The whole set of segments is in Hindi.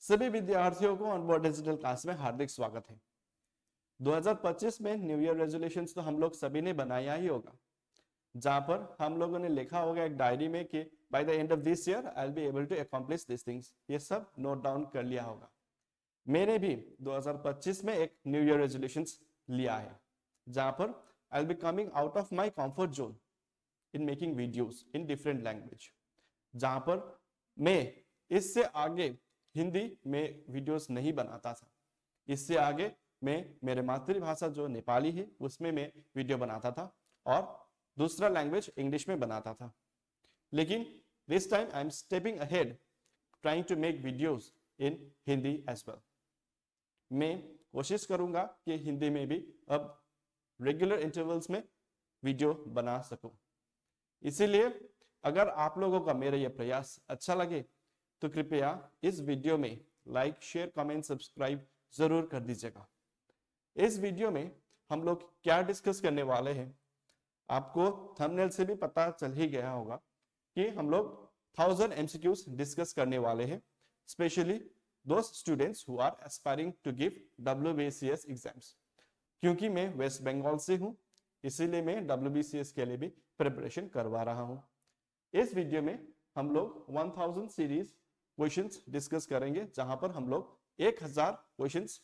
सभी विद्यार्थियों को ऑनबोर्ड डिजिटल क्लास में हार्दिक स्वागत है। 2025 में न्यू ईयर रेजोल्यूशंस तो हम लोग सभी ने बनाया ही होगा, जहां पर हम लोगों ने लिखा होगा एक डायरी में कि by the end of this year I will be able to accomplish this things. ये सब नोट डाउन कर लिया होगा। मैंने भी 2025 में एक न्यू ईयर रेजोल्यूशंस लिया है, जहां पर आई will be coming out of my comfort zone in making videos in different language, जहां पर मैं इससे आगे हिंदी में वीडियोस नहीं बनाता था। इससे आगे मैं मेरे मातृभाषा जो नेपाली है उसमें मैं वीडियो बनाता था और दूसरा लैंग्वेज इंग्लिश में बनाता था। लेकिन this time I am stepping ahead trying to make videos in Hindi as well. मैं कोशिश करूंगा कि हिंदी में भी अब रेगुलर इंटरवल्स में वीडियो बना सकूं। इसीलिए अगर आप लोगों का मेरा यह प्रयास अच्छा लगे तो कृपया इस वीडियो में लाइक, शेयर, कमेंट, सब्सक्राइब जरूर कर दीजिएगा। इस वीडियो में हम लोग क्या डिस्कस करने वाले हैं, आपको थंबनेल से भी पता चल ही गया होगा कि हम लोग 1000 MCQs डिस्कस करने वाले हैं, specially those students who are aspiring to give WBCS exams. क्योंकि मैं वेस्ट बंगाल से हूं, इसीलिए मैं WBCS के लिए भी प्रिपरेशन करवा रहा हूं। इस वीडियो में हम लोग 1000 सीरीज क्वेश्चंस डिस्कस करेंगे, जहां पर हम लोग 1000 क्वेश्चंस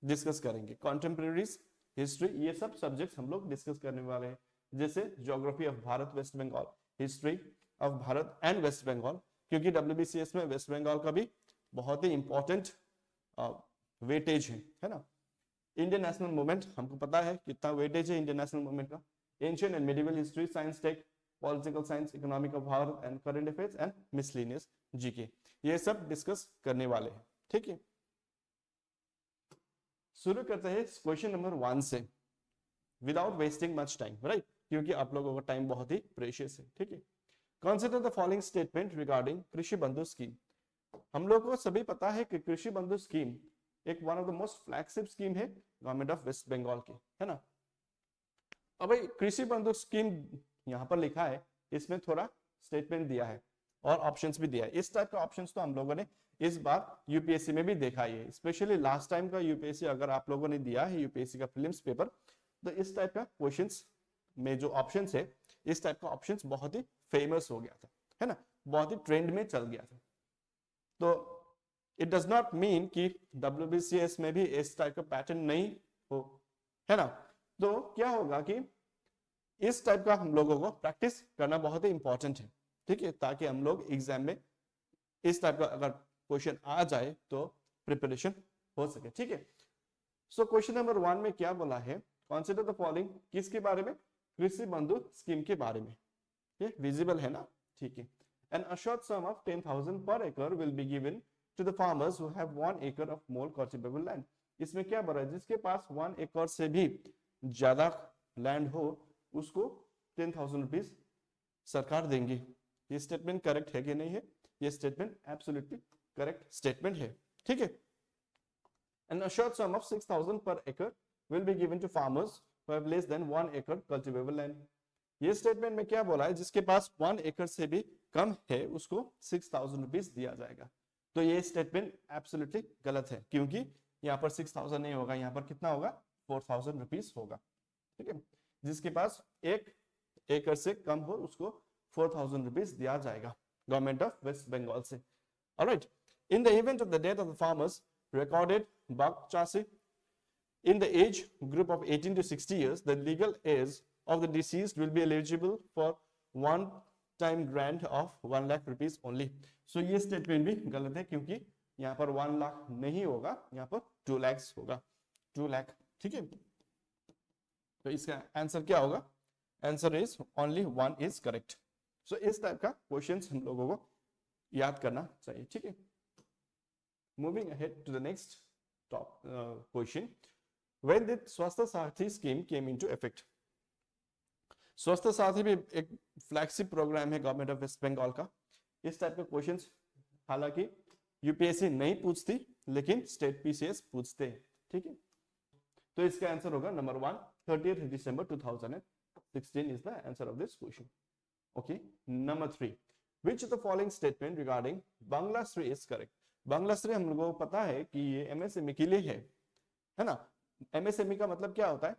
डिस्कस करेंगे। कॉन्टेम्प्रेरीज, हिस्ट्री, ये सब सब्जेक्ट्स हम लोग डिस्कस करने वाले हैं, जैसे geography of Bharat West Bengal, history of Bharat and West Bengal, क्योंकि WBCS में वेस्ट बंगाल का भी बहुत ही इंपॉर्टेंट वेटेज है ना। इंडियन नेशनल मूवमेंट, हमको पता है कितना वेटेज है इंडियन नेशनल मूवमेंट का। Ancient and medieval history, science tech, political science, economic of Bharat and current affairs and miscellaneous GK, ये सब डिस्कस करने वाले हैं। ठीक है, शुरू करते हैं क्वेश्चन नंबर 1 से without wasting much time, right, क्योंकि आप लोगों का टाइम बहुत ही प्रेशियस है। ठीक है, consider the following statement regarding कृषि बंधु स्कीम। हम लोगों को सभी पता है कि कृषि बंधु स्कीम एक one of the most flagship scheme है गवर्नमेंट ऑफ वेस्ट बंगाल की, है ना। अब भाई कृषि बंधु स्कीम यहां पर लिखा है, इसमें थोड़ा स्टेटमेंट दिया है और ऑप्शंस भी दिया है। इस टाइप का ऑप्शंस तो हम लोगों ने इस बार यूपीएससी में भी देखा ही है, स्पेशली लास्ट टाइम का यूपीएससी अगर आप लोगों ने दिया है यूपीएससी का प्रीलिम्स पेपर, तो इस टाइप का क्वेश्चंस में जो ऑप्शंस है, इस टाइप का ऑप्शंस बहुत ही फेमस हो गया था, है ना, बहुत ही ट्रेंड में चल गया था। तो इट डज नॉट मीन कि WBCS में भी इस टाइप का पैटर्न नहीं हो, है ना। तो क्या होगा कि इस टाइप का हम लोगों को प्रैक्टिस करना बहुत ही इंपॉर्टेंट है, ठीक है, ताकि हम लोग एग्जाम में इस टाइप का अगर क्वेश्चन आ जाए तो प्रिपरेशन हो सके। ठीक है, सो क्वेश्चन नंबर 1 में क्या बोला है, कंसीडर द फॉलोइंग, किसके बारे में, कृषि बंधु स्कीम के बारे में। ये विजिबल है ना, ठीक है। एन अश्योर्ड सम ऑफ 10,000 पर एकड़ will be given to the farmers who have 1 acre of more cultivable land. इसमें क्या बोला है, जिसके पास 1 एकड़ से भी ज्यादा लैंड हो उसको 10,000 रुपीज सरकार देंगी। ये स्टेटमेंट करेक्ट है कि नहीं है? ये स्टेटमेंट एब्सोल्युटली करेक्ट स्टेटमेंट है, ठीक है। An assured sum of 6,000 per acre will be given to farmers who have less than 1 acre cultivable land. ये स्टेटमेंट में क्या बोला है, जिसके पास 1 एकड़ से भी कम है उसको 6,000 रुपीज दिया जाएगा। तो ये स्टेटमेंट एब्सोल्युटली गलत है, क्योंकि यहाँ पर 6,000 नहीं होगा, यहाँ पर कितना होगा, 4,000 रुपीज होगा, ठीक है। जिसके पास 1 एकड़ से कम हो उसको 4,000 रुपीज दिया जाएगा गवर्नमेंट ऑफ वेस्ट बंगाल से। Alright, in the event of the death of the farmers recorded Bak Chasi in the age group of 18 to 60 years, the legal age of the deceased will be eligible for one time grant of 1 lakh rupees only. So ये statement भी गलत है, क्योंकि यहाँ पर 1 लाख नहीं होगा, यहाँ पर 2 lakhs होगा, 2 lakh, ठीक है। तो इसका आंसर क्या होगा, answer is only 1 is correct. So इस टाइप का क्वेश्चंस हम लोगों को याद करना चाहिए, ठीक है। Moving ahead to the next question, when did Swasthya Sathi scheme came into effect? Swasthya Sathi भी एक फ्लैगशिप प्रोग्राम है गवर्नमेंट ऑफ वेस्ट बंगाल का। इस टाइप के क्वेश्चंस हालांकि यूपीएससी नहीं पूछती, लेकिन स्टेट पीसीएस पूछते हैं, ठीक है। तो इसका आंसर होगा number 1, 30 December 2016 is the answer of this question. Okay, number 3, which of the following statement regarding Bangla Sri is correct? बांग्लाश्री हम लोगों को पता है कि ये एमएसएमई के लिए है ना। एमएसएमई का मतलब क्या होता है?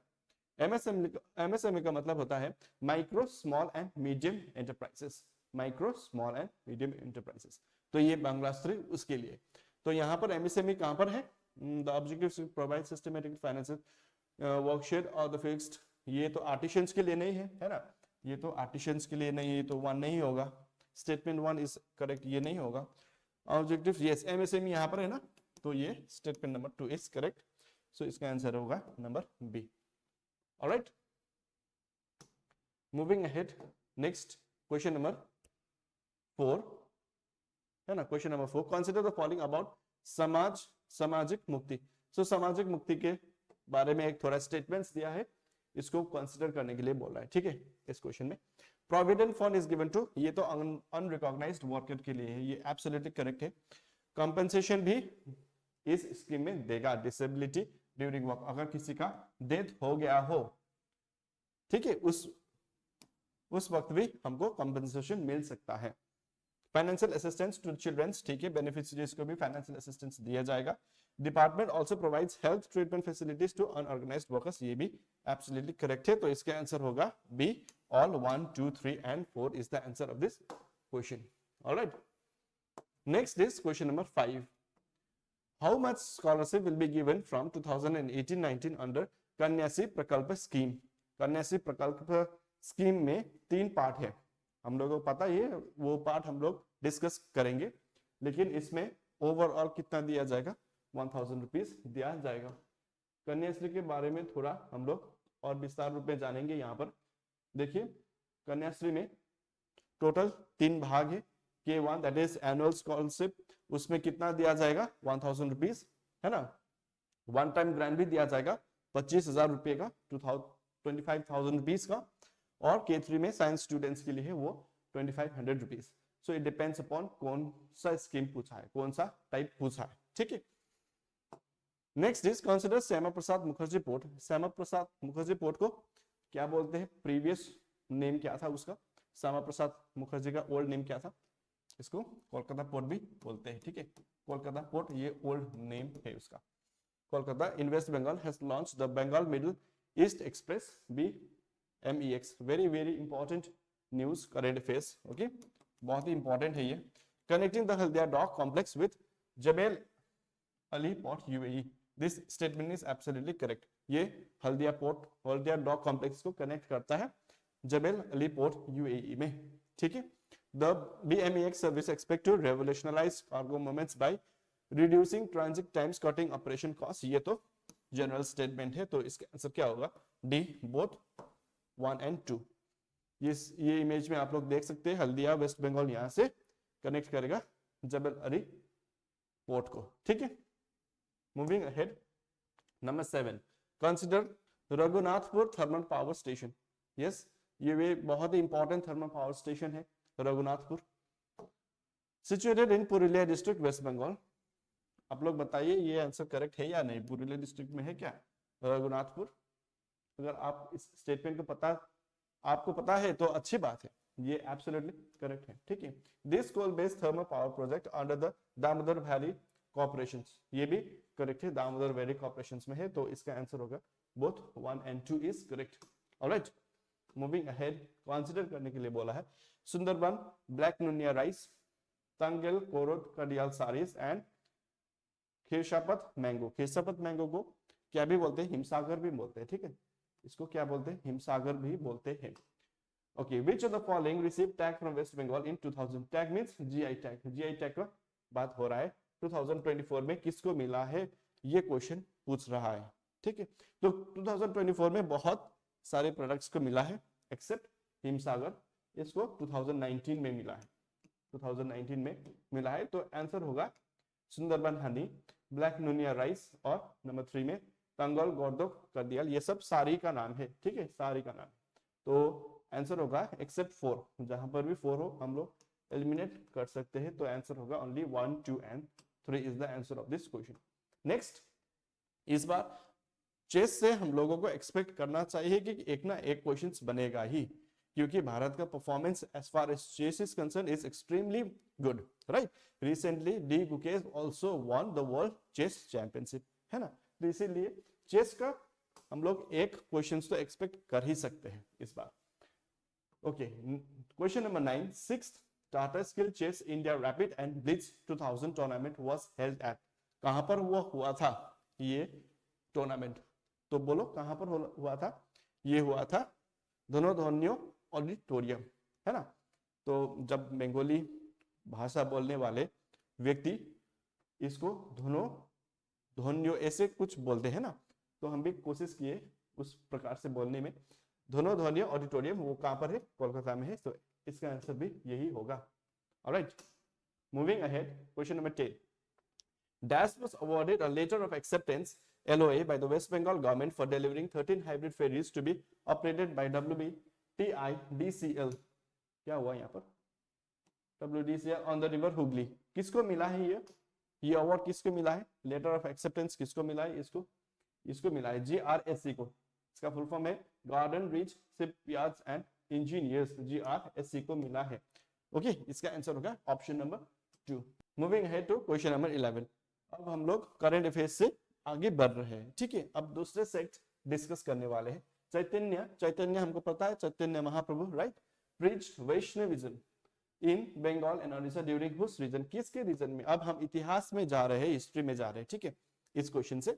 एमएसएमई का मतलब होता है micro small and medium enterprises, micro small and medium enterprises. तो ये बांग्लाश्री उसके लिए। तो यहाँ पर एमएसएमई कहाँ पर है? The objective provide systematic financial वर्कशेड और द फिक्स्ड। ये तो आर्टिशियंस के लिए नहीं है ना, ये तो आर्टिशियंस के लिए नहीं है, तो वन नहीं होगा। स्टेटमेंट वन इज करेक्ट, ये नहीं होगा। ऑब्जेक्टिव यस एमएसएमई यहाँ पर है ना, तो ये statement number 2 is correct. So इसका आंसर होगा number B. Alright, moving ahead, next question number 4 है ना। Question number 4, consider the following about सामाजिक मुक्ति। सो सामाजिक मुक्ति के बारे में एक थोड़ा स्टेटमेंट्स दिया है, इसको कंसीडर करने के लिए बोल रहा है, ठीक है। इस क्वेश्चन में provident fund is given to, ये तो अनरिकॉग्नाइज्ड वर्कर के लिए है, ये एब्सोल्युटली करेक्ट है। कंपनसेशन भी इस स्कीम में देगा, डिसेबिलिटी ड्यूरिंग वर्क, अगर किसी का डेथ हो गया हो, ठीक है, उस वक्त भी हमको कंपनसेशन मिल सकता है। फाइनेंशियल असिस्टेंस टू चिल्ड्रंस, ठीक है, बेनिफिशियरीज को भी फाइनेंशियल असिस्टेंस दिया जाएगा। Department also provides health treatment facilities to unorganised workers, ये भी एब्सोल्युटली करेक्ट है। तो इसका आंसर होगा B, all 1, 2, 3 and 4 is the answer of this question. All right, next is question number 5. How much scholarship will be given from 2018-19 under Kanyashree प्रकल्प स्कीम? कन्याश्री प्रकल्प स्कीम में 3 पार्ट है, हम लोगों को पता है, वो पार्ट हम लोग डिस्कस करेंगे, लेकिन इसमें ओवरऑल कितना दिया जाएगा? 1000 रुपीज दिया जाएगा। कन्याश्री के बारे में थोड़ा हम लोग और विस्तार रूप में जानेंगे। यहाँ पर देखिए, कन्याश्री में टोटल 3 भाग है। K1 that is annual scholarship, उसमें कितना दिया जाएगा? 1000 रुपीज, है ना। वन टाइम ग्रांट भी दिया जाएगा 25,000 रुपए का, 25,000 रुपीज का। और K3 में साइंस स्टूडेंट्स के लिए है वो 2500 rupees. So it depends upon कौन सा स्कीम पूछा है, कौन सा टाइप पूछा है, ठीक है। Next is consider Shyama Prasad Mukherjee port. Shyama Prasad Mukherjee port को क्या बोलते हैं? प्रीवियस नेम क्या था उसका? श्यामा प्रसाद मुखर्जी का ओल्ड नेम क्या था? इसको कोलकाता पोर्ट भी बोलते हैं, ठीक है। कोलकाता पोर्ट ये ओल्ड नेम है उसका। Kolkata in waste Bengal has launched the Bengal middle east express, BMEX। Very very important news, current affairs, okay, बहुत ही इंपॉर्टेंट है ये। Connecting the Haldia dock complex with Jebel Ali port UAE। This statement is absolutely correct. ये हल्दिया डॉक कॉम्प्लेक्स को कनेक्ट करता है जबेल अली पोर्ट UAE में, ठीक है। The BMEX service expect to revolutionize cargo movements by reducing transit times, cutting operation costs। ये तो जनरल स्टेटमेंट है, तो इसका आंसर क्या होगा? D, both 1 and 2। ये इमेज में आप लोग देख सकते हैं, हल्दिया वेस्ट बंगाल यहां से कनेक्ट करेगा जबल अली पोर्ट को, ठीक है। Moving ahead, number 7, consider Raghunathpur thermal power station. Yes, ये बहुत ही इंपॉर्टेंट थर्मल पावर स्टेशन है Raghunathpur, situated in Purulia district West Bengal. आप लोग बताइए ये आंसर करेक्ट है या नहीं? पुरुलिया डिस्ट्रिक्ट में है क्या रघुनाथपुर? अगर आप इस स्टेटमेंट को आपको पता है तो अच्छी बात है, ये एब्सोल्युटली करेक्ट है, ठीक है। This coal based thermal power project under the Damodar Valley Corporation, ये भी करेक्ट है, दामोदर वैली कॉर्पोरेशन में है, तो इसका आंसर होगा both 1 and 2 is correct. Alright, moving ahead, consider करने के लिए बोला है Sundarban black nunia rice, Tangail korod kadial saris and khirsapat mango. Khirsapat mango को क्या भी बोलते हैं? हिमसागर भी बोलते हैं, ठीक है, इसको क्या बोलते हैं? हिमसागर भी बोलते हैं। Okay, which of the following receive tag from West Bengal in 2000? Tag means GI tag, GI tag का बात हो रहा है। 2024 में किसको मिला है ये क्वेश्चन पूछ रहा है, ठीक है। तो 2024 में बहुत सारे प्रोडक्ट्स को मिला है एक्सेप्ट हिमसागर, इसको 2019 में मिला है, 2019 में मिला है। तो आंसर होगा सुंदरबन हनी, ब्लैक नुनिया राइस, और नंबर 3 में तंगल गोर्दोक कदियाल। ये सब सारी का नाम है, ठीक है, सारी का नाम। तो आंसर होगा एक्सेप्ट 4, जहां पर भी 4 हो हम लोग एलिमिनेट कर सकते हैं। तो आंसर होगा only 1, 2 and 3 is the answer of this question. Next, इस बार चेस से हम लोगों को एक्सपेक्ट करना चाहिए कि एक ना एक क्वेश्चन बनेगा ही। क्योंकि भारत का performance as far as chess is concern is extremely good, right. Recently D Gukesh also won the world chess championship, है ना। तो इसीलिए चेस का हम लोग एक क्वेश्चन तो एक्सपेक्ट कर ही सकते हैं इस बार। Okay, question number 9, sixth Tata skill chess India rapid and blitz 2000 tournament was held at, कहां पर वो हुआ था ये टूर्नामेंट? तो बोलो कहां पर हुआ था? ये हुआ था धनोधन्यो ऑडिटोरियम, है ना। तो जब बंगाली भाषा बोलने वाले व्यक्ति इसको धन्यो ऐसे कुछ बोलते हैं ना, तो हम भी कोशिश किए उस प्रकार से बोलने में। धनोधन्यो ऑडिटोरियम वो कहां पर है? कोलकाता में है, तो इसका आंसर भी यही होगा। Alright, moving ahead, question number 10, Dash was awarded a letter of acceptance LOA by the West Bengal government for delivering 13 hybrid ferries to be operated by WBTIDCL. क्या हुआ यहाँ पर? WDCL on the river Hooghly. किसको मिला है ये अवार्ड किसको मिला है? लेटर ऑफ एक्सेप्टेंस किसको मिला है? इसको मिला है GRSC को। इसका फुल फॉर्म है Garden Reach shipyards and engineers, GRSC को मिला है। ओके, इसका आंसर होगा option number 2। Moving ahead to question number 11। अब हम लोग करंट अफेयर्स से आगे बढ़ रहे हैं, ठीक है। अब दूसरे सेक्ट डिस्कस करने वाले हैं। चैतन्य हमको पता है, Chaitanya Mahaprabhu, right, preached Vaishnavism in Bengal and Odisha during which region, किसके रीजन में? अब हम इतिहास में जा रहे हैं, हिस्ट्री में जा रहे हैं, ठीक है। इस क्वेश्चन से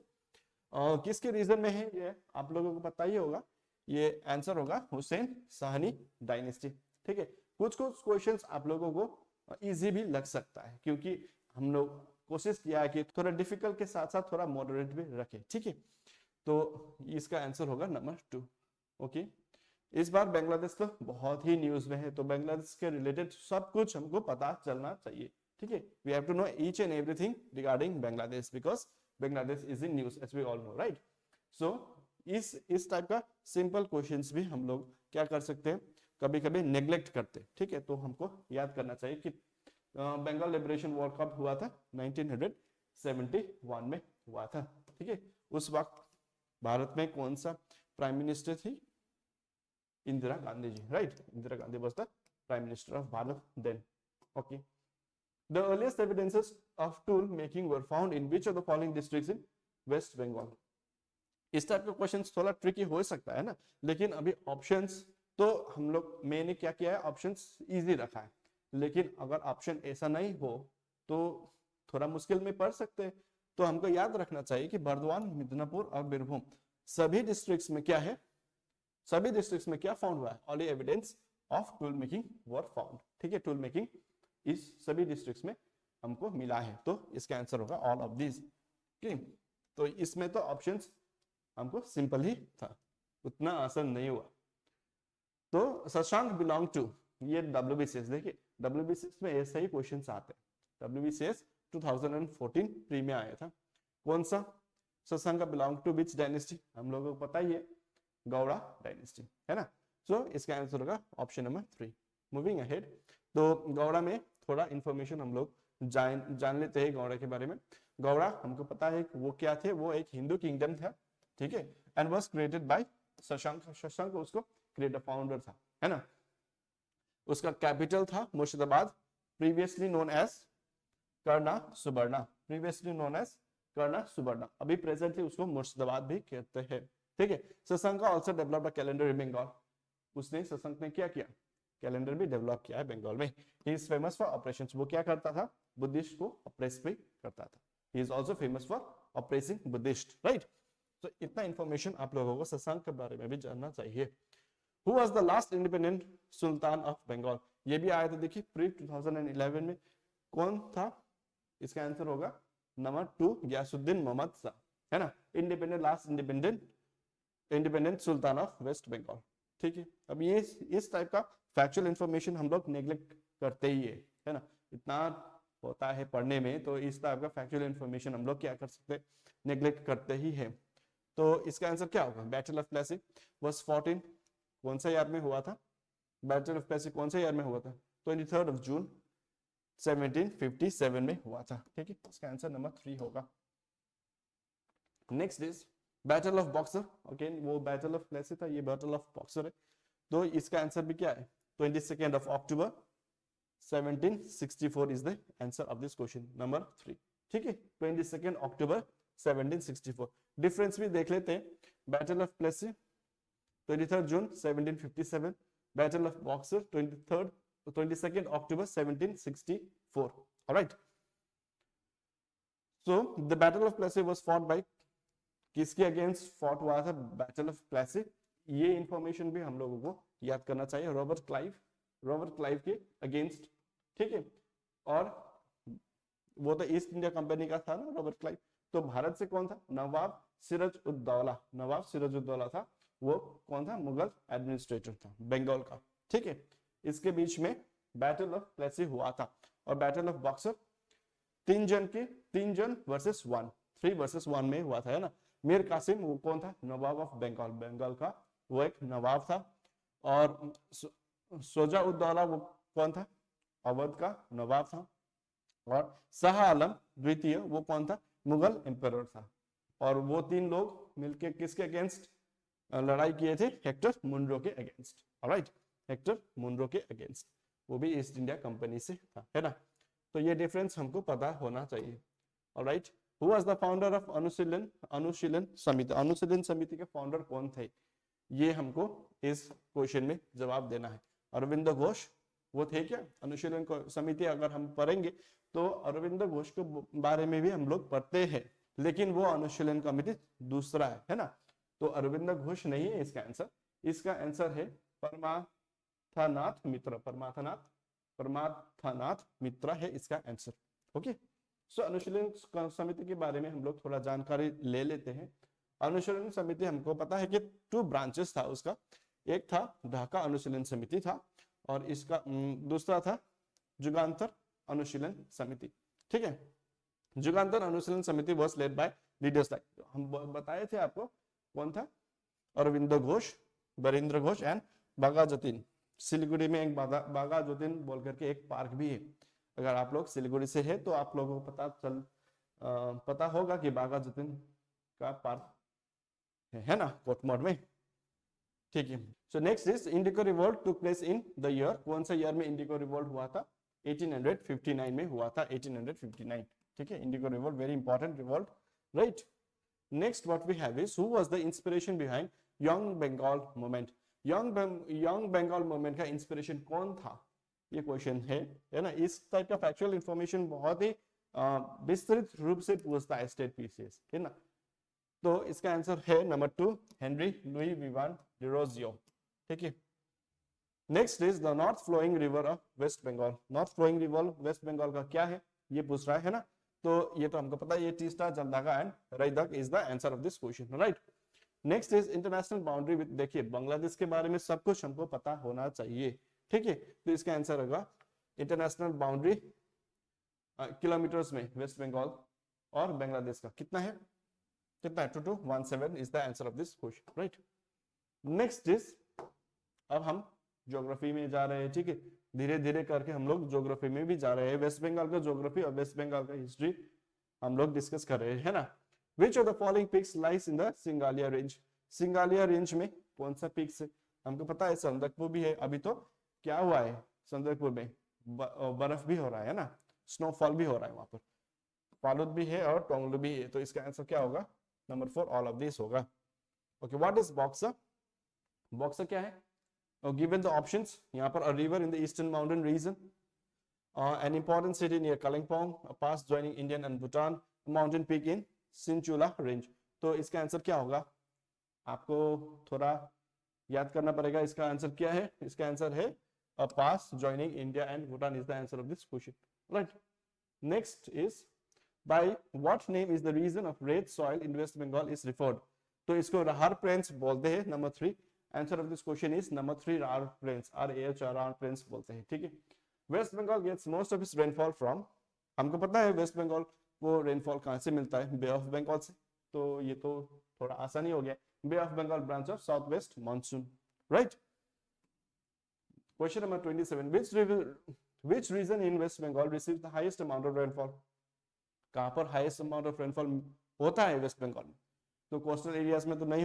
किसके रीजन में है ये आप लोगों को पता ही होगा। ये आंसर होगा हुसैन शाहनी डायनेस्टी, ठीक है। कुछ क्वेश्चंस आप लोगों को इजी भी लग सकता है, क्योंकि हम लोग कोशिश किया है कि थोड़ा डिफिकल्ट के साथ साथ थोड़ा मॉडरेट भी रखे, ठीक है। तो इसका आंसर होगा नंबर 2। ओके, इस बार बांग्लादेश तो बहुत ही न्यूज में है, तो बांग्लादेश के रिलेटेड सब कुछ हमको पता चलना चाहिए, ठीक है। We have to know each and everything regarding Bangladesh because Bangladesh is in news as we all know, right. So इस टाइप का सिंपल क्वेश्चंस भी हम लोग क्या कर सकते हैं, कभी कभी नेग्लेक्ट करते, ठीक है। तो हमको याद करना चाहिए कि बंगाल लिबरेशन वॉर कब हुआ था? 1971 में हुआ था, ठीक है। उस वक्त भारत में कौन सा प्राइम मिनिस्टर थी? Indira Gandhi ji, right. Indira Gandhi was the prime minister of Bharat then. Okay, the earliest evidences of tool making were found in which of the following districts in waste Bengal. इस टाइप का क्वेश्चन थोड़ा ट्रिकी हो सकता है ना, लेकिन अभी ऑप्शंस तो हम लोग, मैंने क्या किया है, ऑप्शंस इजी रखा है। लेकिन अगर ऑप्शन ऐसा नहीं हो तो थोड़ा मुश्किल में पड़ सकते हैं। तो हमको याद रखना चाहिए कि बर्दवान, मिदनापुर और बीरभूम सभी डिस्ट्रिक्ट्स में क्या है, सभी डिस्ट्रिक्ट्स में क्या फाउंड हुआ है? All evidence of tool making were found, ठीक है। टूल मेकिंग इस सभी डिस्ट्रिक्ट्स में हमको मिला है, तो इसका आंसर होगा ऑल ऑफ दिस। तो इसमें तो ऑप्शंस हमको सिंपल ही था, उतना आसान नहीं हुआ। तो शशांक बिलोंग टू, ये WBCS, देखिए WBCS में ऐसे ही क्वेश्चंस आते हैं। WBCS 2014 प्री में आया था। कौन सा? Shashank belong to which dynasty? हम लोगों को पता ही है, गौड़ा डायनेस्टी, है ना। सो इसका आंसर होगा ऑप्शन नंबर 3। मूविंग अहेड, तो गौड़ा में थोड़ा इंफॉर्मेशन हम लोग जान लेते हैं गौड़ा के बारे में। गौड़ा हमको पता है वो क्या थे, वो एक हिंदू किंगडम था, ठीक है, and was created by Shashank. Shashank उसको क्रिएटर फाउंडर था, है ना। उसका कैपिटल था Murshidabad, previously known as Karna Suvarna, previously known as Karna Suvarna, अभी प्रेजेंटली उसको मुर्शिदाबाद भी कहते हैं, ठीक है। Shashank also developed a calendar in Bengal, उसने शशांक ने क्या किया, कैलेंडर भी डेवलप किया है बंगाल में। He is famous for operations, वो क्या करता था, बुद्धिस्ट को ऑपरेस भी करता था। He is also famous for operating Buddhist, right. तो इतना इंफॉर्मेशन आप लोगों को शशांक के बारे में भी जानना चाहिए। Who was the last independent sultan of Bengal? ये भी आया था, देखिए प्री 2011 में। कौन था? इसका आंसर होगा नंबर 2 गयासुद्दीन मोहम्मद शाह, है ना। Last independent sultan of waste Bengal, ठीक है। अब ये इस टाइप का फैक्चुअल इंफॉर्मेशन हम लोग नेग्लेक्ट करते ही है ना। इतना होता है पढ़ने में, तो इस टाइप का फैक्चुअल इंफॉर्मेशन हम लोग क्या कर सकते हैं, नेग्लेक्ट करते ही है। तो इसका आंसर क्या होगा? बैटल ऑफ प्लेसी वाज 14 कौन सा ईयर में हुआ था? बैटल ऑफ प्लेसी कौन सा ईयर में हुआ था? 23 जून 1757 में हुआ था, ठीक है। इसका आंसर नंबर 3 होगा। Next is battle of boxer, again वो बैटल ऑफ प्लेसी था, ये बैटल ऑफ बॉक्सर है। तो इसका आंसर भी क्या है 22nd of October 1764 is the answer of this question number 3। ठीक है, 22nd October 1764। डिफरेंस भी देख लेते हैं। Battle of Plassey 23rd June 1757, battle of Buxar 22nd October 1764। Alright, so the battle of Plassey was fought by, किसके अगेंस्ट फॉट हुआ था बैटल ऑफ प्लेसी? ये इंफॉर्मेशन भी हम लोगों को याद करना चाहिए। रॉबर्ट क्लाइव के अगेंस्ट। ठीक है, और वो तो ईस्ट इंडिया कंपनी का था ना रॉबर्ट क्लाइव। तो भारत से कौन था? नवाब सिराजुद्दौला था। वो कौन था? मुगल एडमिनिस्ट्रेटर था बंगाल का। ठीक है, इसके बीच में बैटल ऑफ प्लेसी हुआ था। और बैटल ऑफ बॉक्सर 3 जन वर्सेस 1, 3 वर्सेस 1 में हुआ था, है ना। मीर कासिम वो कौन था? नवाब ऑफ बंगाल का वो एक नवाब था। और शुजा-उद-दौला वो कौन था? अवध का नवाब था। और शाह आलम द्वितीय वो कौन था? मुगल एम्परर था। और वो 3 लोग मिलके किसके अगेंस्ट लड़ाई किए थे? हेक्टर मुनरो के अगेंस्ट। ऑलराइट, हेक्टर मुनरो के अगेंस्ट, वो भी ईस्ट इंडिया कंपनी से था, है ना। तो ये डिफरेंस हमको पता होना चाहिए। Alright, who was the founder of Anushilan Samiti? अनुशीलन समिति के फाउंडर कौन थे? ये हमको इस क्वेश्चन में जवाब देना है। अरविंद घोष वो थे क्या? अनुशीलन समिति अगर हम पढ़ेंगे तो अरविंद घोष के बारे में भी हम लोग पढ़ते हैं, लेकिन वो अनुशीलन कमिटी दूसरा है ना। तो अरविंद घोष नहीं है इसका आंसर। इसका आंसर है परमार्थनाथ मित्रा है इसका आंसर। ओके, सो अनुशीलन समिति के बारे में हम लोग थोड़ा जानकारी ले लेते हैं। अनुशीलन समिति हमको पता है कि 2 ब्रांचेस था उसका। एक था ढाका अनुशीलन समिति था, और इसका दूसरा था जुगांतर अनुशीलन समिति। ठीक है, जुगांतर अनुशीलन समिति was led by leaders like, हम बताए थे आपको कौन था? अरविंद घोष, बरिंद्र घोष एंड बागा जतीन। सिलीगुड़ी में एक बागा जतीन बोल करके एक पार्क भी है। अगर आप लोग सिलीगुड़ी से है तो आप लोगों को पता होगा कि बागा जतीन का पार्क है ना, कोटमोड में। ठीक है, so next is indigo revolt took place in the year. कौन सा ईयर में इंडिको रिवोल्ट हुआ था? 1859 में हुआ था, 1859। ठीक है, indigo revolt very important revolt, right. Next what we have is who was the inspiration behind young Bengal movement? Young Bengal movement का इंस्पिरेशन कौन था? ये क्वेश्चन है ना। इस टाइप का फैक्चुअल इंफॉर्मेशन बहुत ही विस्तृत रूप से पूछता है स्टेट पीसीएस, है ना। तो इसका आंसर है number 2 Henry Louis Vivian Derozio. ठीक है, next is the north flowing river of waste Bengal. North flowing river West Bengal का क्या है ये पूछ रहा है ना। तो ये तो हमको पता है, ये Teesta Jaldhaka and Raidak is the answer of this question, right. Next is international boundary with, देखिए बांग्लादेश के बारे में सब कुछ हमको पता होना चाहिए। ठीक है, तो इसका आंसर होगा इंटरनेशनल बाउंड्री किलोमीटर्स में वेस्ट बंगाल और बांग्लादेश का कितना है? 2217 is the answer of this question, right. Next is, अब हम ज्योग्राफी में जा रहे हैं। ठीक है, धीरे धीरे करके हम लोग ज्योग्राफी में भी जा रहे हैं। वेस्ट बंगाल का ज्योग्राफी और वेस्ट बंगाल का हिस्ट्री हम लोग डिस्कस कर रहे हैं ना। Which of the following peaks lies in the Singalila range? Singalila range में कौन सा पीक्स है? हमको पता है संदकपुर भी है। अभी तो क्या हुआ है संदकपुर में? बर्फ भी हो रहा है ना, स्नोफॉल भी हो रहा है वहां पर। फालूद भी है और टोंगलू भी है। तो इसका आंसर क्या होगा? नंबर 4 ऑल ऑफ दिस होगा। Okay, what is boxer? Boxer क्या है? Given the options, यहाँ पर a river in the eastern mountain region, an important city near Kalimpong, a pass joining Indian and Bhutan, a mountain peak in Sinchula range। तो इसका आंसर क्या होगा? आपको थोड़ा याद करना पड़ेगा। इसका आंसर क्या है? इसका आंसर है a pass joining India and Bhutan is the answer of this question, right? Next is by what name is the region of red soil in West Bengal is referred? तो इसको राहर प्लेन्स बोलते हैं। Number 3 answer of this question is number 3 Rarh plains, Rarh plains बोलते हैं। ठीक है, West Bengal gets most of its rainfall from, हमको पता है वेस्ट बंगाल को रेनफॉल कहां से मिलता है? बे ऑफ बंगाल से। तो ये तो थोड़ा आसान ही हो गया, bay of Bengal branch of south west monsoon, right. Question number 27, which region in West Bengal receives the highest amount of rainfall? कहां पर हाईएस्ट अमाउंट ऑफ रेनफॉल होता है वेस्ट बंगाल में? तो कोस्टल एरियाज में तो नहीं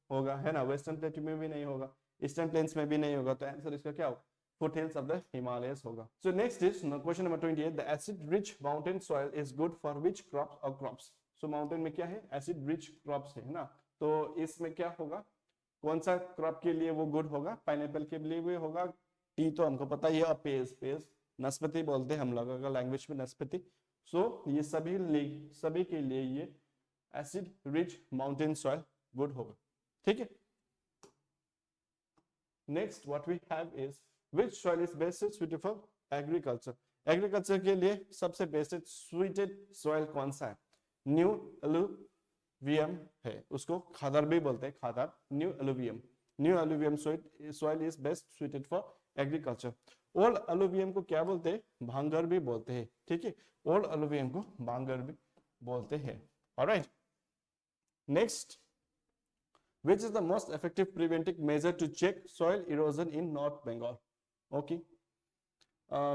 होगा, है ना, वेस्टर्न प्लेटू में भी नहीं होगा, ईस्टर्न प्लेन्स में भी नहीं होगा, तो आंसर इसका क्या होगा, foothills of the Himalayas होगा. So next is question number 28. The acid rich mountain soil is good for which crops or crops? So mountain में क्या है, acid rich crops है ना, तो इसमें क्या होगा, कौन सा क्रॉप के लिए वो गुड होगा, पाइनएप्पल के लिए भी होगा, टी तो हमको पता ही है, और पेज नाशपाती बोलते हैं हम लोग का लैंग्वेज में नाशपाती. सो ये सभी के लिए ये acid rich mountain soil good होगा. ठीक है. Next what we have is which soil is best suited for agriculture? Agriculture के लिए सबसे बेस्ट सुइटेड सॉइल कौन सा है, न्यू अलुवियम है, उसको खादर भी बोलते हैं, khadar new alluvium soil is best suited for agriculture. Old alluvium को क्या बोलते हैं, भांगर भी बोलते हैं. ठीक है, ओल्ड अलुवियम को भांगर भी बोलते हैं. Alright. Next, which is the most effective preventive measure to check soil erosion in North Bengal? Okay.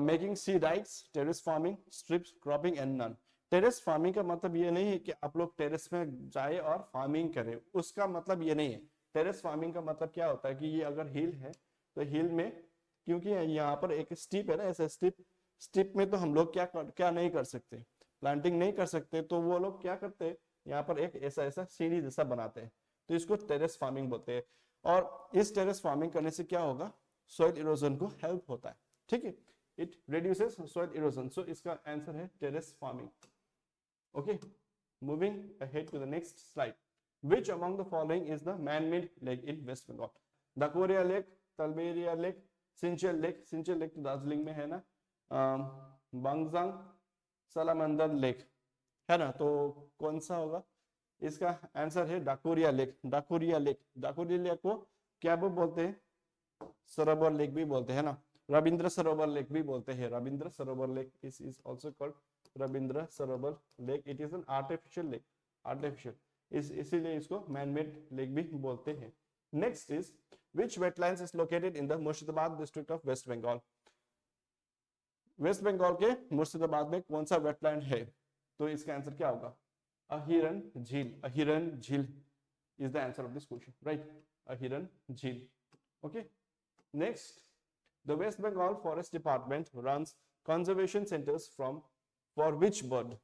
Making sea dikes, terrace farming, strip cropping and none. Terrace farming का मतलब ये नहीं है कि आप लोग टेरेस में जाए और फार्मिंग करें, उसका मतलब ये नहीं है. टेरेस फार्मिंग का मतलब क्या होता है कि ये अगर हिल है तो हिल में, क्योंकि यहाँ पर एक स्टिप है ना, ऐसे स्टिप में तो हम लोग क्या नहीं कर सकते, प्लांटिंग नहीं कर सकते, तो वो लोग क्या करते हैं, यहाँ पर एक ऐसा सीढ़ी जैसा बनाते हैं, तो इसको टेरेस फार्मिंग बोलते हैं. और इस टेरेस फार्मिंग करने से क्या होगा, सॉइल इरोजन को हेल्प होता है. ठीक है, it reduces soil erosion. So इसका आंसर है terrace farming. Okay, moving ahead to the next slide. Which among the following is the man-made lake in waste Bengal? Dakoria lake, Talberia lake, Sinchel lake तो दार्जिलिंग में है ना, बंगजांग सलामंदर लेक है ना, तो कौन सा होगा, इसका आंसर है डाकोरिया लेक को क्या बोलते हैं, सरोवर लेक भी बोलते हैं ना, रविंद्र सरोवर लेक भी बोलते हैं. Rabindra Sarovar lake is also called Rabindra Sarovar lake. It is an artificial इसीलिए इसको मैन मेड लेक भी बोलते हैं. Next is which wetlands is located in the Murshidabad district of waste Bengal? Waste Bengal के मुर्शिदाबाद में कौन सा वेटलैंड है, तो इसका आंसर क्या होगा, अहिरन झील is the answer of this question, right? Ahiran Jheel. Okay. Next, the West Bengal Forest Department runs conservation centers for which bird?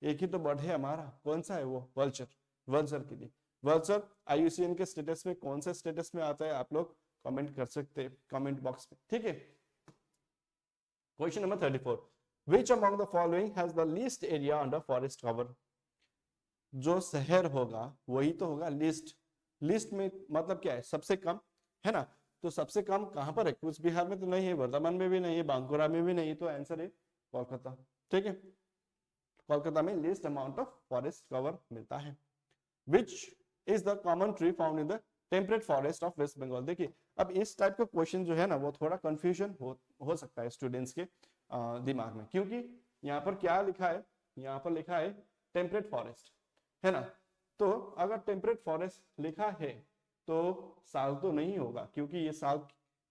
एक ही तो बर्ड है हमारा, कौन सा है वो, वल्चर के लिए. वल्चर IUCN के स्टेटस में कौन सा स्टेटस में आता है, आप लोग कमेंट कर सकते हैं कमेंट बॉक्स में. ठीक है. Question number 34. Which among the following has the least area under forest cover? जो शहर होगा वही तो होगा लिस्ट में मतलब क्या है, सबसे कम है ना, तो सबसे कम कहां पर है, कुछ बिहार में तो नहीं है, वर्धमान में भी नहीं है, बांकुरा में भी नहीं है, तो आंसर है कोलकाता. ठीक है, कोलकाता में least amount of forest cover मिलता है. Which is the common tree found in the temperate forest of waste Bengal? देखिए, अब इस टाइप का क्वेश्चन जो है ना, वो थोड़ा कंफ्यूजन हो सकता है स्टूडेंट्स के दिमाग में, क्योंकि यहाँ पर क्या लिखा है, यहाँ पर लिखा है टेम्परेट फॉरेस्ट है ना, तो अगर टेम्परेट फॉरेस्ट लिखा है तो साल तो नहीं होगा, क्योंकि ये साल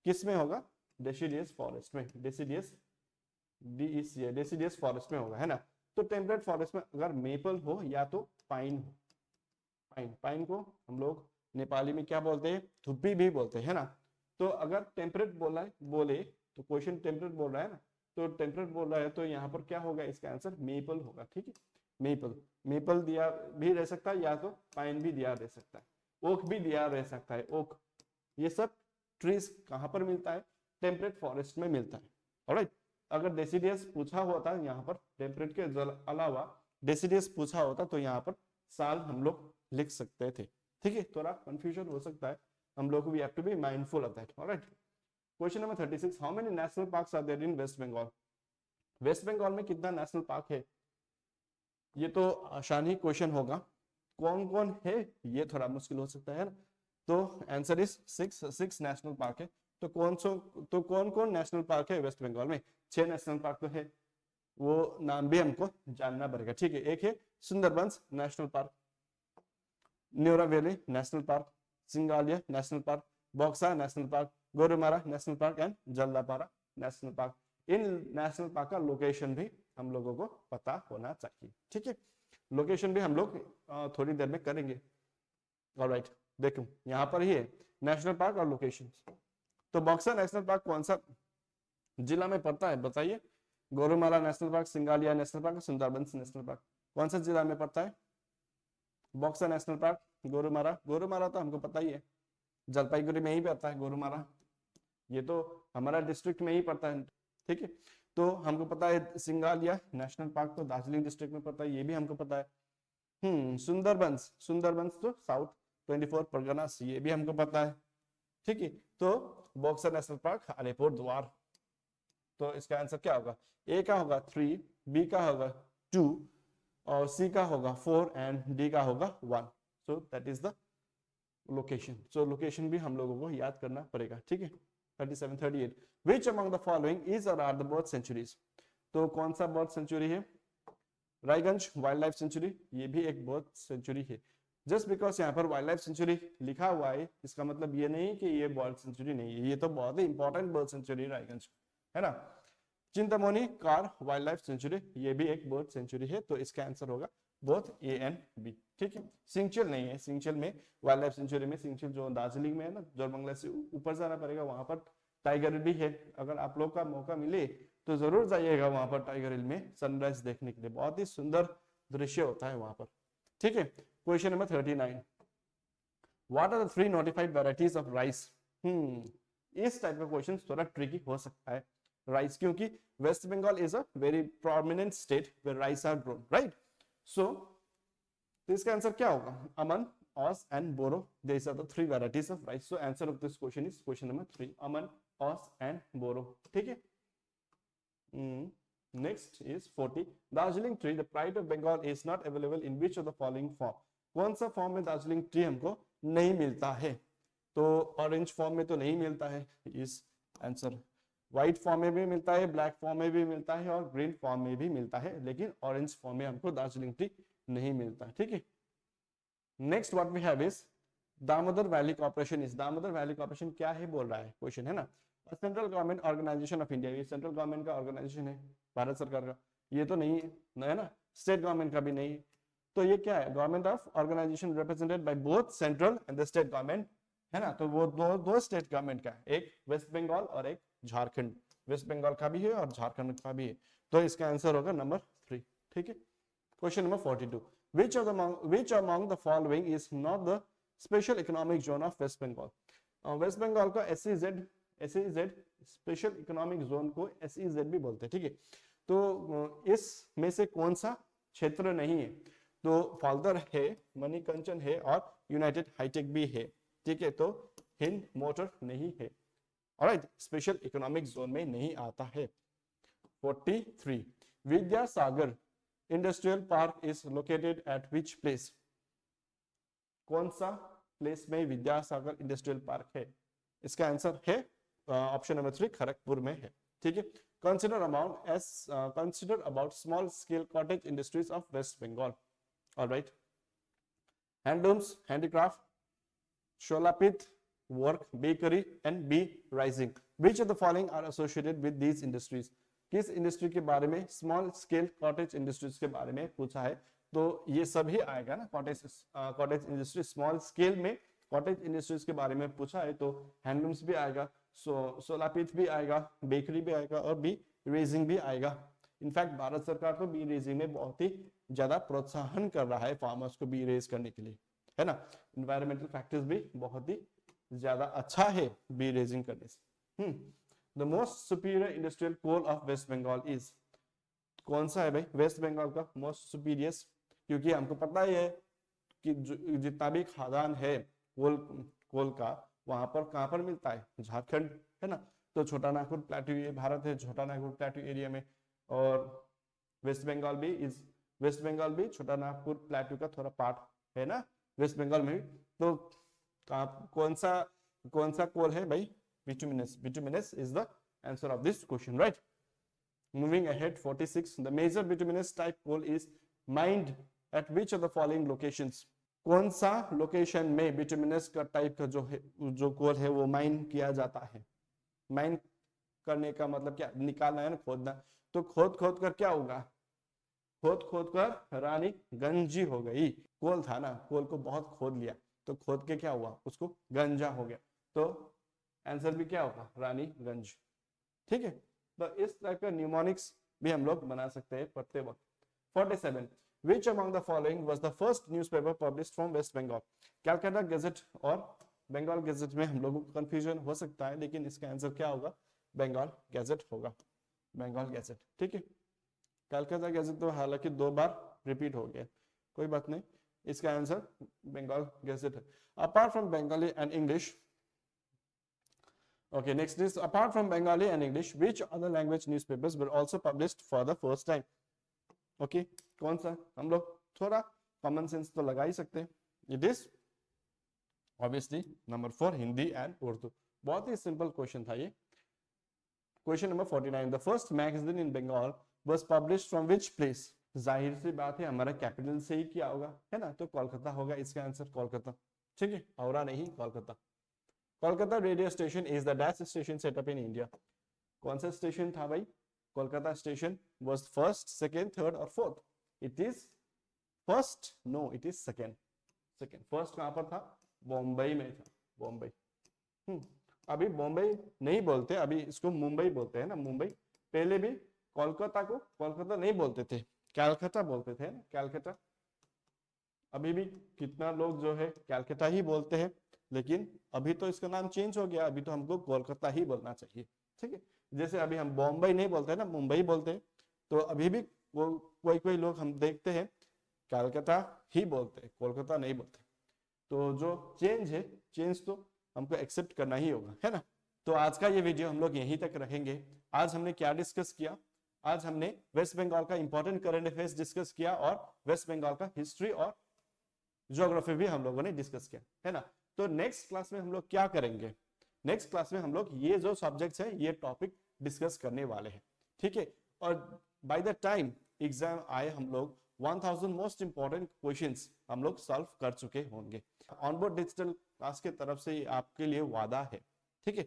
किस में होगा, डेसिडियस फॉरेस्ट में, डेसिडियस फॉरेस्ट में होगा है ना. तो टेम्परेट फॉरेस्ट में अगर मेपल हो या तो पाइन हो, पाइन को हम लोग नेपाली में क्या बोलते हैं, धुप्पी भी बोलते हैं ना. तो अगर टेम्परेट बोले तो क्वेश्चन टेम्परेट बोल रहा है ना, तो टेम्परेट बोल रहा है तो यहाँ पर क्या होगा, इसका आंसर मेपल होगा. ठीक है, मेपल दिया भी रह सकता है, या तो पाइन भी दिया रह सकता है, ओक भी दिया रह सकता है. ओक, ये सब ट्रीज कहाँ पर मिलता है, टेम्परेट फॉरेस्ट में मिलता है. ऑलराइट. अगर डेसिडियस पूछा होता यहाँ पर, टेम्परेट के अलावा डेसिडियस पूछा होता तो यहाँ पर साल हम लोग लिख सकते थे. ठीक है, थोड़ा कंफ्यूजन हो सकता है, हम लोग भी have to be mindful of that. Alright. Question number 36. How many national parks are there in waste Bengal? Waste Bengal में कितना नेशनल पार्क है, ये तो आसान ही क्वेश्चन होगा. कौन कौन है ये थोड़ा मुश्किल हो सकता है ना. तो आंसर इज 6 नेशनल पार्क है. तो कौन कौन नेशनल पार्क है वेस्ट बंगाल में? 6 नेशनल पार्क तो है, वो नाम भी हमको जानना पड़ेगा. ठीक है, एक है Sundarbans national park, Neora valley national park, Singalila national park, Buxa national park, Gorumara national park and Jaldapara national park. इन नेशनल पार्क का लोकेशन भी हम लोगों को पता होना चाहिए. ठीक है, लोकेशन भी हम लोग थोड़ी देर में करेंगे. ऑलराइट. देखो यहाँ पर ही है, नेशनल पार्क और लोकेशन। तो बक्सर नेशनल पार्क कौन सा जिला में पड़ता है बताइए? Gorumara national park, Singalila national park, Sundarbans national park, कौन सा जिला में पड़ता है? Buxa national park, Gorumara. गोरुमारा तो हमको पता ही है, जलपाईगुड़ी में ही पड़ता है गोरुमारा, ये तो हमारा डिस्ट्रिक्ट में ही पड़ता है, ठीक है। तो हमको पता है सिंगालिया नेशनल पार्क तो दार्जिलिंग डिस्ट्रिक्ट में पड़ता है, ये भी हमको पता है। सुंदरबंस, सुंदरबंस तो साउथ 24 परगनास, ये भी हमको पता है, ठीक है। तो बक्सर नेशनल पार्क अलीपुर द्वार। तो इसका आंसर क्या होगा? ए का होगा 3, बी का होगा 2 और सी का होगा 4 एंड डी का होगा 1। So that is the location. So location भी हम लोगों को याद करना पड़ेगा, ठीक है। 37, 38 which among the following is और आर द बर्ड सेंचुरीज? तो कौन सा बर्ड सेंचुरी है? रायगंज वाइल्ड लाइफ सेंचुरी, ये भी एक बर्ड सेंचुरी है। जस्ट बिकॉज यहाँ पर वाइल्ड लाइफ सेंचुरी लिखा हुआ है इसका मतलब ये नहीं कि ये बर्ड सेंचुरी नहीं है, ये तो बहुत ही इंपॉर्टेंट बर्ड सेंचुरी रायगंज, है ना। Chintamani car wild life sanctuary, ये भी एक बर्ड सेंचुरी है। तो इसका आंसर होगा बोथ ए एंड बी, ठीक है। सिंचल नहीं है, सिंचल में वाइल्ड लाइफ सेंचुरी में, सिंचल जो दार्जिलिंग में है ना, जोरबंगला से ऊपर जाना पड़ेगा, वहां पर टाइगर हिल भी है। अगर आप लोग का मौका मिले तो जरूर जाइएगा वहां पर टाइगर हिल में सनराइज देखने के लिए, बहुत ही सुंदर दृश्य होता है वहां पर, ठीक है। Question number 39 what are the 3 notified varieties of rice? इस टाइप का क्वेश्चन थोड़ा ट्रिकी हो सकता है। राइस, क्योंकि West Bengal is a very prominent state where rice are grown, right. So इसका आंसर क्या होगा? Aman, Aus and Boro, these are the 3 varieties of rice. So answer of this question is question number 3, Aman, Aus and Boro, ठीक है। Next is 40 Darjeeling tree the pride of Bengal is not available in which of the following form? कौन सा फॉर्म में दार्जिलिंग ट्री हमको नहीं मिलता है? तो ऑरेंज फॉर्म में तो नहीं मिलता है, इस आंसर व्हाइट फॉर्म में भी मिलता है, ब्लैक फॉर्म में भी मिलता है और ग्रीन फॉर्म में भी मिलता है, लेकिन ऑरेंज फॉर्म में हमको दार्जिलिंग ट्री नहीं मिलता, ठीक है। Next what we have is Damodar Valley Corporation is, Damodar Valley Corporation क्या है बोल रहा है क्वेश्चन, है ना। Central government organisation of India, ये सेंट्रल गवर्नमेंट का ऑर्गेनाइजेशन है, भारत सरकार का, ये तो नहीं है ना, स्टेट गवर्नमेंट का भी नहीं है। तो ये क्या है? Government of organisation represented by both central and the state government, है ना। तो वो दो स्टेट गवर्नमेंट का है, एक वेस्ट बंगाल और एक झारखंड, वेस्ट बंगाल का भी है और झारखंड का भी है। तो इसका आंसर होगा नंबर 3, ठीक है। Question number 42 which among the following is not the special economic zone of West Bengal? West Bengal का SEZ स्पेशल इकोनॉमिक जोन को SEZ भी बोलते हैं, ठीक है। तो इसमें से कौन सा क्षेत्र नहीं है? तो फाल्दर है, मणिकंचन है और यूनाइटेड हाईटेक भी है, ठीक है। तो हिंद मोटर नहीं है, ऑलराइट, स्पेशल इकोनॉमिक जोन में नहीं आता है। 43 Vidyasagar industrial park is located at which place? कौन सा प्लेस में विद्यासागर इंडस्ट्रियल पार्क है? इसका आंसर है ऑप्शन नंबर 3 खड़गपुर में है, ठीक है। Consider about small scale cottage industries of waste Bengal, alright. Handlooms, handicraft, sholapith work, bakery and bee rising, which of the following are associated with these industries? किस इंडस्ट्री के बारे में, स्मॉल स्केल कॉटेज इंडस्ट्रीज के बारे में पूछा है, तो ये सभी आएगा ना। कॉटेज इंडस्ट्री, स्मॉल स्केल में कॉटेज इंडस्ट्रीज के बारे में पूछा है तो हैंडलूम्स भी आएगा, सोलापित भी आएगा, बेकरी भी आएगा और बी रेजिंग भी आएगा। इनफैक्ट भारत सरकार तो बी रेजिंग में बहुत ही ज्यादा प्रोत्साहन कर रहा है फार्मर्स को बी रेज करने के लिए, है ना। इन्वायरमेंटल फैक्टर्स भी बहुत ही ज्यादा अच्छा है बी रेजिंग करने से। The most superior industrial coal of waste Bengal is, कौन सा है भाई वेस्ट बंगाल का मोस्ट सुपीरियर? क्योंकि हमको पता ही है कि जितना भी खादान है कोल का, वहां पर कहां पर मिलता है? झारखंड, है ना। तो छोटा नागपुर प्लेटू, ये भारत है छोटा नागपुर प्लेटू एरिया में, और वेस्ट बंगाल भी छोटा नागपुर प्लेटू का थोड़ा पार्ट है ना वेस्ट बंगाल में। तो कौन सा कोल है भाई? Bituminous is the answer of this question, right? Moving ahead, 46 the major bituminous type coal is mined at which of the following locations? कौन सा लोकेशन में बिटुमिनस का टाइप का जो कोल है वो माइन किया जाता है? माइन करने का मतलब क्या? निकालना है ना, खोदना। तो खोद कर क्या होगा? खोद कर रानी गंजी हो गई। कोल था ना, कोल को बहुत खोद लिया तो खोद के क्या हुआ, उसको गंजा हो गया, तो आंसर भी क्या होगा, रानीगंज। ठीक है, तो इस तरह का न्यूमोनिक्स भी हम लोग बना सकते हैं पढ़ते वक्त। 47 which among the following was the first newspaper published from West Bengal? Calcutta gadget और बंगाल गैजेट में हम लोगों को कंफ्यूजन हो सकता है, लेकिन इसका आंसर क्या होगा, बंगाल गैजेट होगा, बंगाल गैजेट। ठीक है, कैलकाटा गैजेट तो हालांकि 2 बार रिपीट हो गया, कोई बात नहीं, इसका आंसर बंगाल गैजेट है। Apart from Bengali and English, okay, next is apart from Bengali and English, which other language newspapers were also published for the first time? Okay, कौन सा, हम लोग थोड़ा कॉमन सेंस तो लगा ही सकते हैं, it is obviously number 4 Hindi and Urdu. बहुत ही सिंपल क्वेश्चन था ये। Question number 49 the first magazine in Bengal was published from which place? जाहिर सी बात है हमारा कैपिटल से ही किया होगा, है ना, तो कोलकाता होगा इसका आंसर, कोलकाता। ठीक है, हावड़ा नहीं, Kolkata. Kolkata radio station is the dash station setup in India. कौन सा स्टेशन था भाई, Kolkata station was first, second, third और फोर्थ? It is first, no it is second, second. First कहां पर था, बॉम्बई में था, बॉम्बई। अभी बॉम्बई नहीं बोलते, अभी इसको मुंबई बोलते हैं ना, मुंबई। पहले भी कोलकाता को कोलकाता नहीं बोलते थे, कैलकाटा बोलते थे ना, कैलकाटा। अभी भी कितना लोग जो है कैलकाटा ही बोलते हैं, लेकिन अभी तो इसका नाम चेंज हो गया, अभी तो हमको कोलकाता ही बोलना चाहिए। ठीक है, जैसे अभी हम बॉम्बई नहीं बोलते ना, मुंबई बोलते हैं, तो अभी भी वो कोई कोई लोग हम देखते हैं कैलकाटा ही बोलते हैं, कोलकाता नहीं बोलते। तो जो चेंज है, चेंज तो हमको एक्सेप्ट करना ही होगा, है ना। तो आज का ये वीडियो हम लोग यहीं तक रखेंगे। आज हमने क्या डिस्कस किया, आज हमने वेस्ट बंगाल का इंपॉर्टेंट करंट अफेयर्स डिस्कस किया और वेस्ट बंगाल का हिस्ट्री और ज्योग्राफी भी हम लोगों ने डिस्कस किया, है ना। तो नेक्स्ट क्लास में हम लोग क्या करेंगे, नेक्स्ट क्लास में हम लोग ये जो सब्जेक्ट्स है ये टॉपिक डिस्कस करने वाले हैं। ठीक है, और बाय द टाइम एग्जाम आए हम लोग 1000 मोस्ट इंपॉर्टेंट क्वेश्चंस हम लोग सॉल्व कर चुके होंगे। ऑनबोर्ड डिजिटल क्लास के तरफ से आपके लिए वादा है। ठीक है,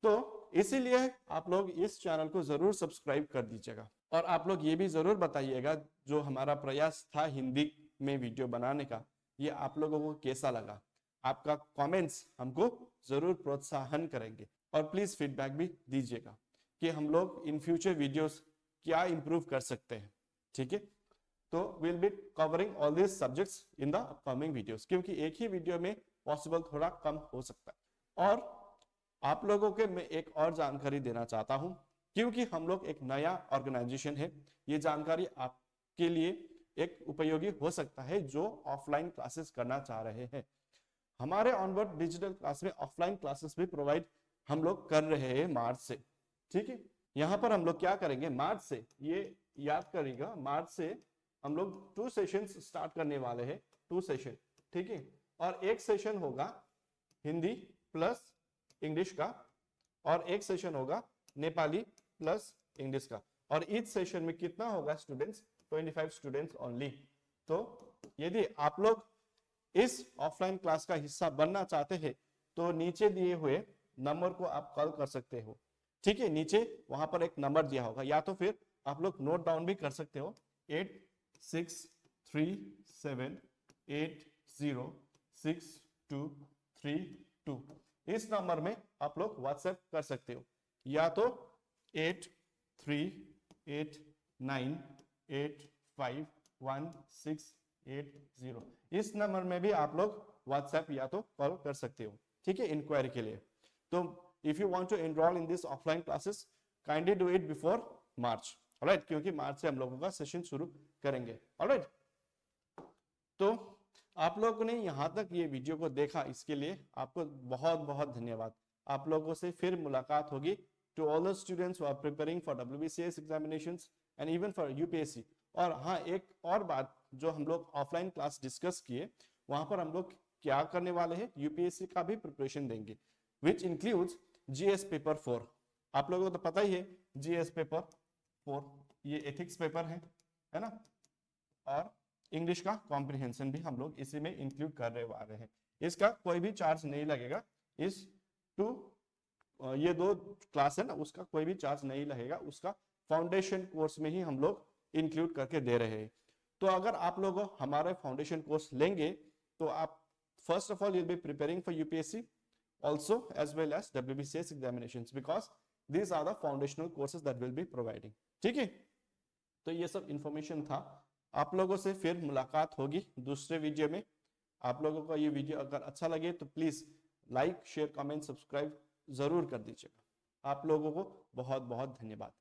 तो इसीलिए आप लोग इस चैनल को जरूर सब्सक्राइब कर दीजिएगा, और आप लोग ये भी जरूर बताइएगा जो हमारा प्रयास था हिंदी में वीडियो बनाने का, ये आप लोगों को कैसा लगा। आपका कमेंट्स हमको जरूर प्रोत्साहन करेंगे, और प्लीज फीडबैक भी दीजिएगा कि हम लोग इन फ्यूचर वीडियोस क्या इंप्रूव कर सकते हैं। ठीक है, तो will be covering all this subjects in the upcoming videos, क्योंकि एक ही वीडियो में पॉसिबल थोड़ा कम हो सकता है। और आप लोगों के मैं एक और जानकारी देना चाहता हूं, क्योंकि हम लोग एक नया ऑर्गेनाइजेशन है, ये जानकारी आपके लिए एक उपयोगी हो सकता है जो ऑफलाइन क्लासेस करना चाह रहे हैं। हमारे ऑनवर्ड डिजिटल क्लास में ऑफलाइन क्लासेस भी प्रोवाइड हम लोग कर रहे हैं मार्च से। ठीक है, यहाँ पर हम लोग क्या करेंगे, मार्च से, ये याद करिएगा, मार्च से हम लोग 2 सेशंस स्टार्ट करने वाले हैं, 2 सेशन। ठीक है, और एक सेशन होगा हिंदी प्लस इंग्लिश का, और एक सेशन होगा नेपाली प्लस इंग्लिश का, और ईच सेशन में कितना होगा स्टूडेंट्स, 25 स्टूडेंट्स ओनली। तो यदि आप लोग इस ऑफलाइन क्लास का हिस्सा बनना चाहते हैं तो नीचे दिए हुए नंबर को आप कॉल कर सकते हो। ठीक है, नीचे वहां पर एक नंबर दिया होगा, या तो फिर आप लोग नोट डाउन भी कर सकते हो, 8637806232। इस नंबर में आप लोग व्हाट्सएप कर सकते हो, या तो 8389851680, इस नंबर में भी आप लोग व्हाट्सएप या तो कॉल कर सकते हो। ठीक है, इंक्वायरी के लिए। तो if you want to enrol in this offline classes, kindly do it before March, alright, क्योंकि मार्च से हम लोगों का सेशन शुरू करेंगे। ऑलराइट, तो आप लोगों ने यहां तक ये वीडियो को देखा, इसके लिए आपको बहुत बहुत धन्यवाद। आप लोगों से फिर मुलाकात होगी। To all the students who are preparing for WBCS examinations and even for UPSC। और हाँ, एक और बात, जो हम लोग ऑफलाइन क्लास डिस्कस किए, वहां पर हम लोग क्या करने वाले हैं, UPSC का भी प्रिपरेशन देंगे, विच इंक्लूड्स GS पेपर 4। आप लोगों को तो पता ही है GS पेपर 4, ये एथिक्स पेपर है ना, और इंग्लिश का कॉम्प्रिहेंशन भी हम लोग इसी में इंक्लूड करने वाले हैं। इसका कोई भी चार्ज नहीं लगेगा, इस ये 2 क्लास है ना, उसका कोई भी चार्ज नहीं लगेगा, उसका फाउंडेशन कोर्स में ही हम लोग इंक्लूड करके दे रहे हैं। तो अगर आप लोग हमारे फाउंडेशन कोर्स लेंगे तो आप First of all, you'll be preparing for UPSC also as well as WBCS examinations because these are the foundational courses that will be providing. ठीक है, तो ये सब इंफॉर्मेशन था. आप लोगों से फिर मुलाकात होगी दूसरे वीडियो में. आप लोगों को ये वीडियो अगर अच्छा लगे तो please like, share, comment, subscribe जरूर कर दीजिएगा. आप लोगों को बहुत बहुत धन्यवाद.